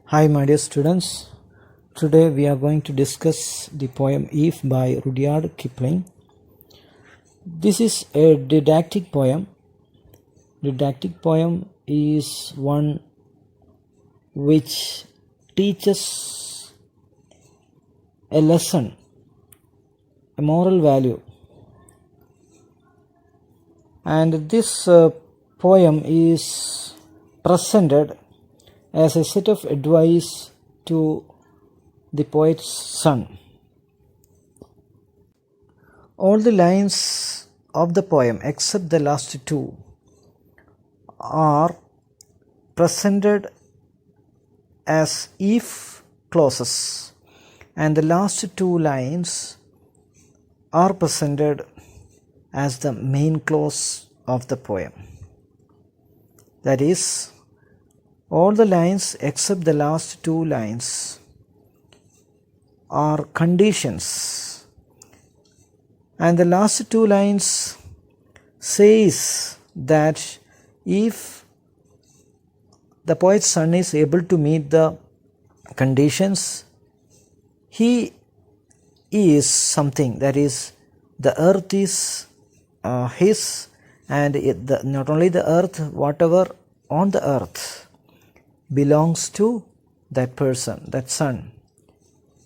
Hi, my dear students. Today we are going to discuss the poem Eve by Rudyard Kipling. This is a didactic poem. Didactic poem is one which teaches a lesson, a moral value. And this poem is presented as a set of advice to the poet's son. All the lines of the poem except the last two are presented as if clauses, and the last two lines are presented as the main clause of the poem. That is, all the lines except the last two lines are conditions, and the last two lines says that if the poet's son is able to meet the conditions, he is something, that is, the earth is his, and not only the earth, whatever on the earth belongs to that person, that son.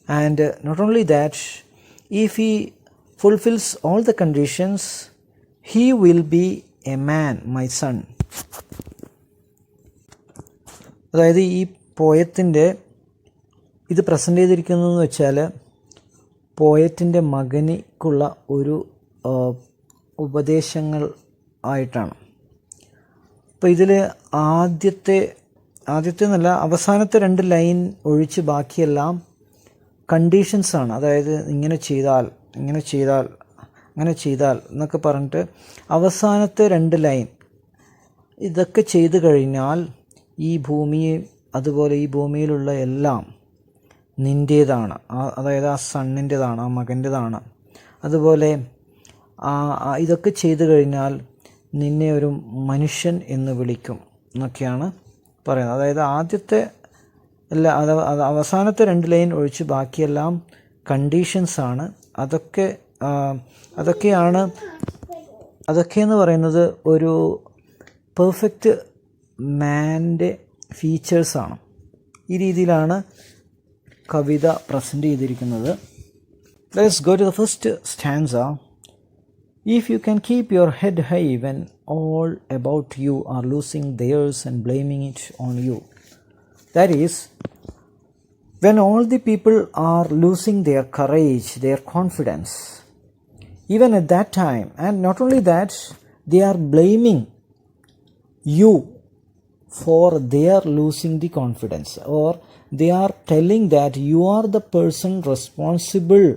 And not only that, if he fulfills all the conditions, he will be a man, my son. അതായത് ഈ പോയത്തിൻ്റെ ഇത് present ചെയ്തിരിക്കുന്നതെന്ന് വെച്ചാൽ പോയത്തിൻ്റെ മകനിക്കുള്ള ഒരു ഉപദേശങ്ങൾ ആയിട്ടാണ്. അപ്പോൾ ഇതിൽ ആദ്യത്തെ എന്നല്ല, അവസാനത്തെ രണ്ട് ലൈൻ ഒഴിച്ച് ബാക്കിയെല്ലാം കണ്ടീഷൻസാണ്. അതായത് ഇങ്ങനെ ചെയ്താൽ അങ്ങനെ ചെയ്താൽ എന്നൊക്കെ പറഞ്ഞിട്ട് അവസാനത്തെ രണ്ട് ലൈൻ ഇതൊക്കെ ചെയ്തു കഴിഞ്ഞാൽ ഈ ഭൂമിയെ, അതുപോലെ ഈ ഭൂമിയിലുള്ള എല്ലാം നിൻ്റേതാണ്, അതായത് ആ സണ്ണിൻ്റെതാണ്, ആ മകൻ്റെതാണ്. അതുപോലെ ഇതൊക്കെ ചെയ്തു കഴിഞ്ഞാൽ നിന്നെ ഒരു മനുഷ്യൻ എന്ന് വിളിക്കും എന്നൊക്കെയാണ് പറയുന്നത്. അതായത് ആദ്യത്തെ അവസാനത്തെ രണ്ട് ലൈൻ ഒഴിച്ച് ബാക്കിയെല്ലാം കണ്ടീഷൻസാണ്. അതൊക്കെയെന്ന് പറയുന്നത് ഒരു പെർഫെക്റ്റ് മാൻ്റെ ഫീച്ചേഴ്സാണ്. ഈ രീതിയിലാണ് കവിത പ്രസൻറ്റ് ചെയ്തിരിക്കുന്നത്. Let's go to the first stanza. If you can keep your head high when all about you are losing theirs and blaming it on you. That is, when all the people are losing their courage, their confidence, even at that time, and not only that, they are blaming you for their losing the confidence, or they are telling that you are the person responsible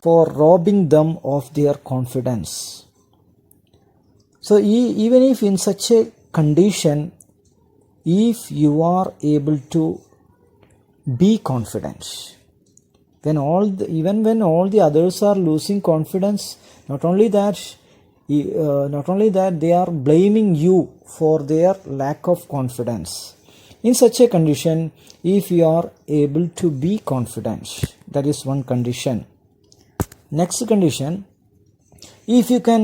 for robbing them of their confidence. So even if in such a condition, if you are able to be confident, even when all the others are losing confidence, not only that they are blaming you for their lack of confidence. In such a condition, if you are able to be confident, that is one condition. Next condition, if you can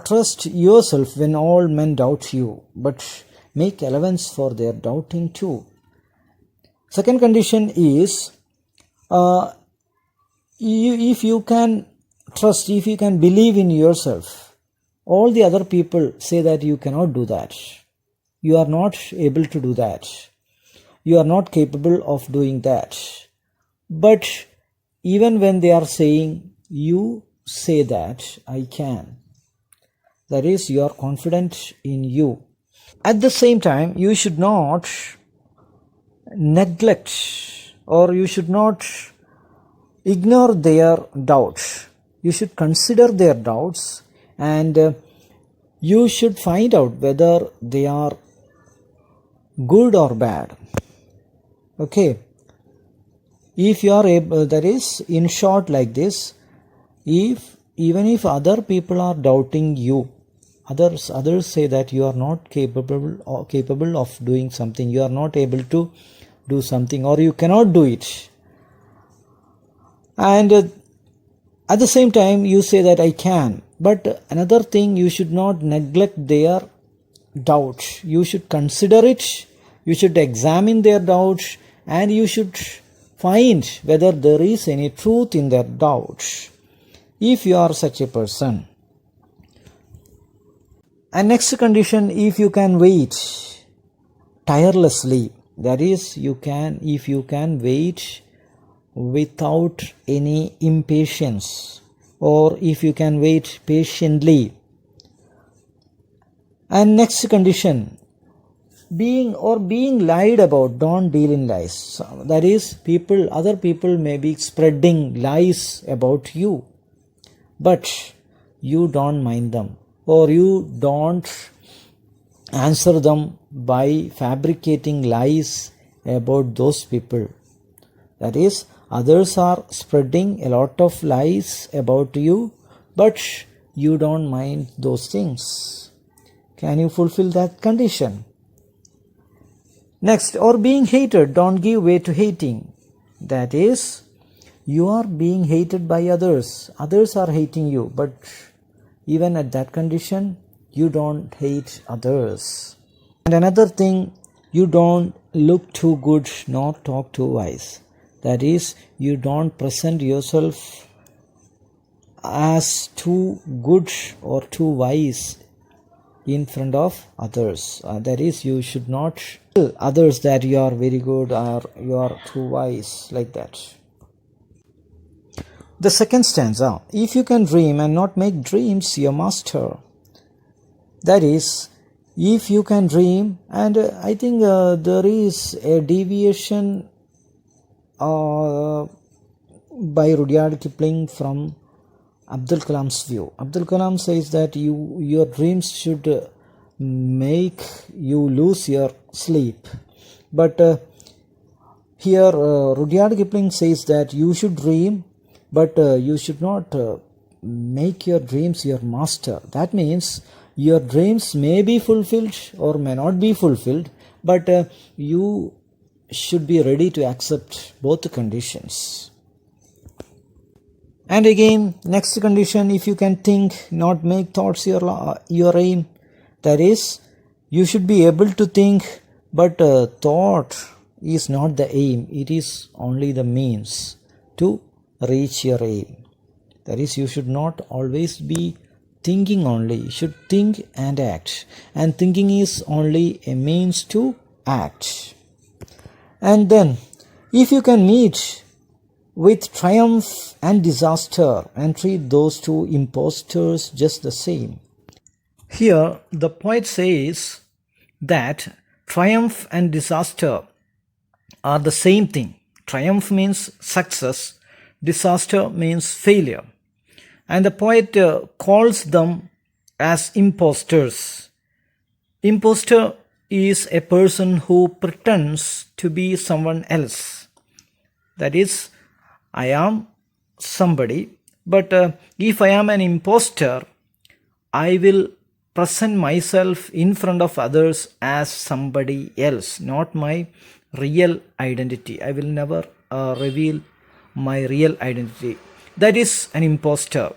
trust yourself when all men doubt you, but make allowance for their doubting too. Second condition is, if you can trust, if you can believe in yourself, all the other people say that you cannot do that, you are not able to do that, you are not capable of doing that. But even when they are saying, you say that I can. That is, you are confident in you. At the same time, you should not neglect, or you should not ignore their doubts. You should consider their doubts, and you should find out whether they are good or bad. Okay. If you are able, that is, in short, like this, even if other people are doubting you, others say that you are not capable of doing something, you are not able to do something or you cannot do it. And at the same time you say that I can. But another thing, you should not neglect their doubts. You should consider it, you should examine their doubts, and you should find whether there is any truth in their doubts, if you are such a person. And next condition, if you can wait tirelessly, that is, if you can wait without any impatience, or if you can wait patiently. And next condition, being lied about, don't deal in lies. So that is, other people may be spreading lies about you, but you don't mind them, or you don't answer them by fabricating lies about those people. That is, others are spreading a lot of lies about you, but you don't mind those things. Can you fulfill that condition? Next, or being hated, don't give way to hating. That is, you are being hated by others. Others are hating you, but even at that condition, you don't hate others. And another thing, you don't look too good nor talk too wise. That is, you don't present yourself as too good or too wise in front of others. That is, you should not tell others that you are very good or you are too wise, like that. The second stanza, if you can dream and not make dreams your master. That is, if you can dream, and I think there is a deviation by Rudyard Kipling from Abdul Kalam's view. Abdul Kalam says that your dreams should make you lose your sleep. But here Rudyard Kipling says that you should dream, but you should not make your dreams your master. That means your dreams may be fulfilled or may not be fulfilled, but you should be ready to accept both the conditions. And again, next condition, if you can think, not make thoughts your aim. That is, you should be able to think, but thought is not the aim. It is only the means to reach your aim. That is, you should not always be thinking only. You should think and act. And thinking is only a means to act. And then, if you can meet with triumph and disaster and treat those two impostors just the same. Here, the poet says that triumph and disaster are the same thing. Triumph means success, disaster means failure. And the poet calls them as impostors. Impostor is a person who pretends to be someone else. That is, I am somebody, but if I am an impostor, I will present myself in front of others as somebody else, not my real identity. I will never reveal my real identity. That is an impostor.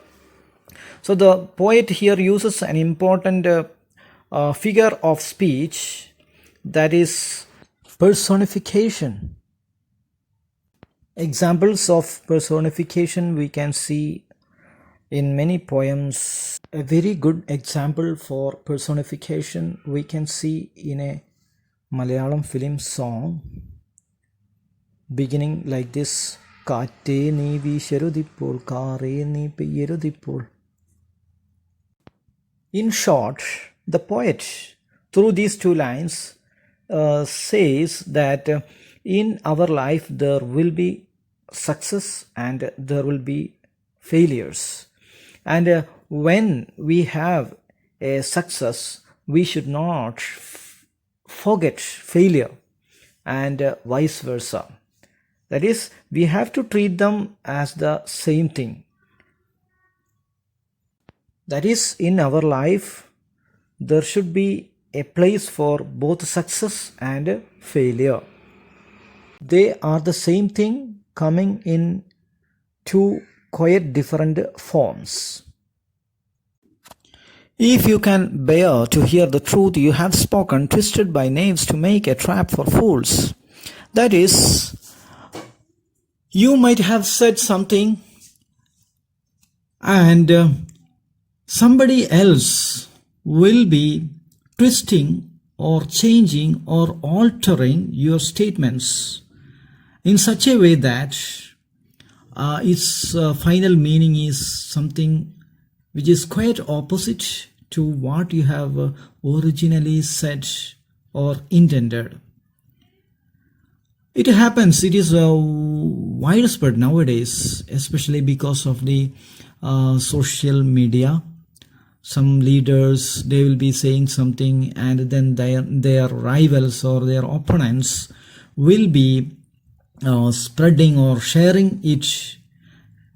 So the poet here uses an important figure of speech, that is personification. Examples of personification we can see in many poems. A very good example for personification we can see in a Malayalam film song beginning like this: Kaate nee veesharudipol, kaare nee peyyarudipol. In short, the poet, through these two lines, says that in our life there will be success and there will be failures. And when we have a success, we should not forget failure, and vice versa. That is, we have to treat them as the same thing. That is, in our life, there should be a place for both success and failure. They are the same thing coming in two quite different forms. If you can bear to hear the truth you have spoken, twisted by knaves to make a trap for fools. That is, you might have said something and somebody else will be twisting or changing or altering your statements in such a way that its final meaning is something which is quite opposite to what you have originally said or intended. It happens, it is widespread nowadays, especially because of the social media. Some leaders, they will be saying something, and then their rivals or their opponents will be spreading or sharing it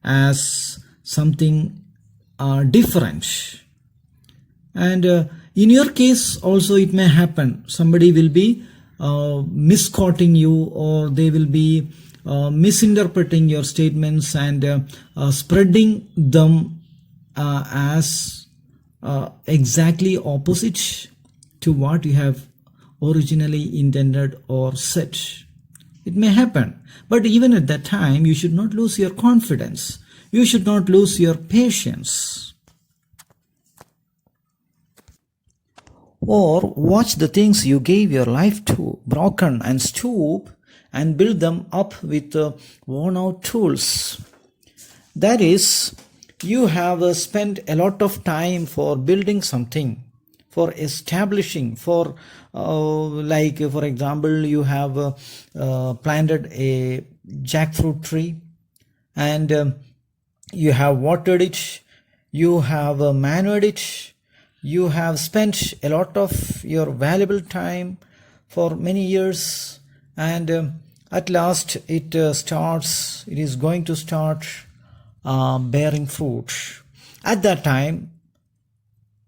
as something different. And in your case also it may happen. Somebody will be misquoting you, or they will be misinterpreting your statements and spreading them as exactly opposite to what you have originally intended or said. It may happen, but even at that time, you should not lose your confidence. You should not lose your patience. Or watch the things you gave your life to broken and stoop and build them up with worn out tools. That is, you have spent a lot of time for building something, for establishing, for like for example, you have planted a jackfruit tree, and you have watered it, you have manured it, you have spent a lot of your valuable time for many years, and at last it is going to start bearing fruit. At that time,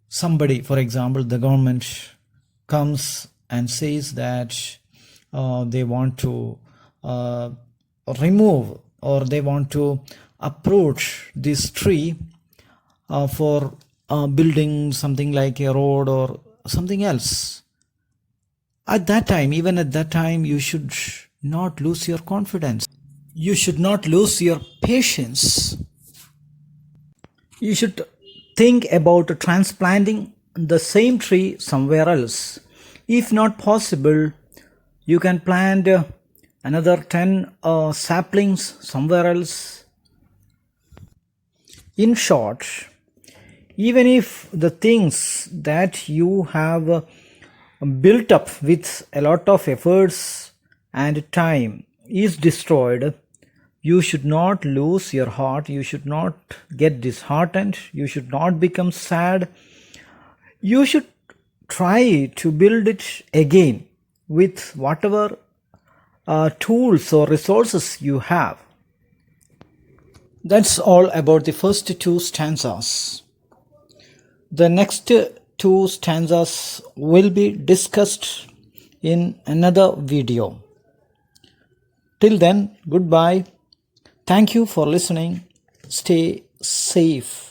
somebody, for example the government, comes and says that they want to remove, or they want to approach this tree for building something like a road or something else. At that time, even at that time, you should not lose your confidence. You should not lose your patience. You should think about transplanting the same tree somewhere else. If not possible, you can plant another 10 saplings somewhere else. In short, even if the things that you have built up with a lot of efforts and time is destroyed, you should not lose your heart. You should not get disheartened. You should not become sad. You should try to build it again with whatever tools or resources you have. That's all about the first two stanzas. The next two stanzas will be discussed in another video. Till then, goodbye. Thank you for listening. Stay safe.